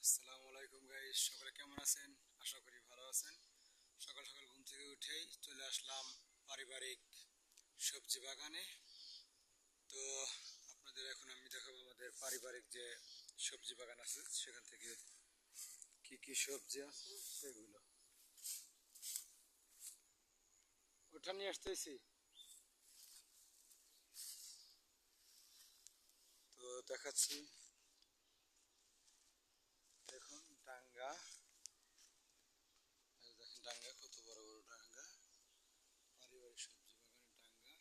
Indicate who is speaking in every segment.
Speaker 1: আসসালামু আলাইকুম গাইস, সকলে কেমন আছেন? আশা করি ভালো আছেন। সকাল সকাল ঘুম থেকে উঠেই চলে আসলাম পারিবারিক সবজি বাগানে। তো আপনাদের এখন আমি দেখাবো আমাদের পারিবারিক যে সবজি বাগান আছে সেখান থেকে কি কি সবজি আছে সেগুলো। ওটা নিয়ে আসতেছি। তো দেখাচ্ছি, দেখুন ডাঙ্গা, দেখেন ডাঙ্গা কত বড় বড় ডাঙ্গা, পারিবারিক সবজি বাগানের ডাঙ্গা।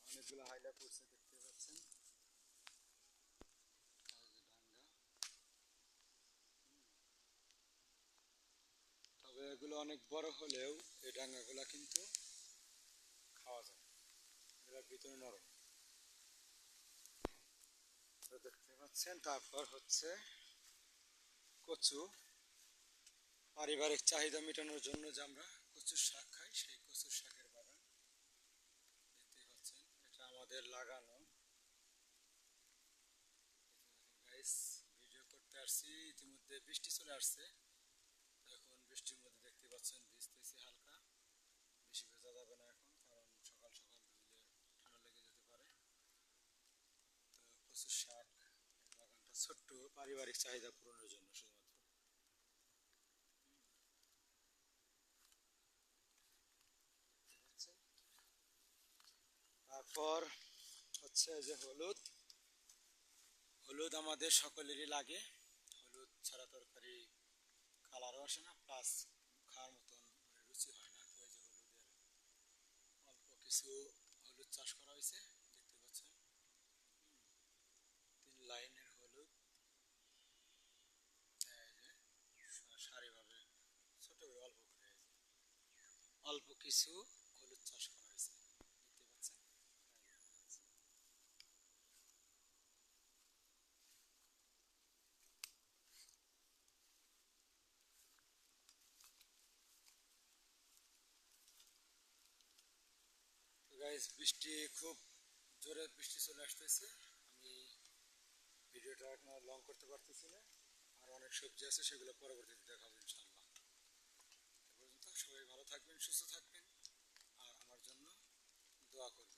Speaker 1: অনেকগুলো হাইলা পড়ছে দেখতে পাচ্ছেন, ডাঙ্গা। তবে এগুলো অনেক বড় হলেও এই ডাঙ্গাগুলো কিন্তু খাওয়া যায়, এগুলোর ভিতরে নরম। তো দেখতে পাচ্ছেন, তারপর হচ্ছে কচু। পারিবারিক চাহিদা মেটানোর জন্য যে আমরা কচুর শাক খাই, সেই কচুর শাকের বাগান দেখতে পাচ্ছেন, এটা আমাদের লাগানো। গাইস, ভিডিও করতে আসছি, ইতিমধ্যে বৃষ্টি চলে আসছে। এখন বৃষ্টির মধ্যে দেখতে পাচ্ছেন ভিজতেছি হালকা, বেশি ভেজা যাবে না এখন, কারণ সকাল সকাল ধুইলে ঠান্ডা লেগে যেতে পারে। তো কচুর শাক বাগানটা ছোট্ট, পারিবারিক চাহিদা পূরণের জন্য শুধুমাত্র। তারপর হচ্ছে যে হলুদ। হলুদ আমাদের সকলেরই লাগে, হলুদ ছাড়া তরকারি কালারও আসে না, প্লাস খাওয়ার মতন রুচি হয় না। তো এই যে হলুদের অল্প কিছু হলুদ চাষ করা হয়েছে দেখতে পাচ্ছেন, 3 লাইনের হলুদ, এই যে সারিভাবে ছোট করে অল্প করে অল্প কিছু হলুদ চাষ করা হয়েছে দেখতে পাচ্ছেন। তো গাইস, বৃষ্টি খুব জোরে বৃষ্টি চলে আসতেছে। আমি ভিডিওটা এখন আর লং করতে পারতেছি না, আর অনেক সবজি আছে সেগুলো পরবর্তীতে দেখাবো ইনশাল্লাহ। এ পর্যন্ত সবাই ভালো থাকবেন, সুস্থ থাকবেন, আর আমার জন্য দোয়া করবেন।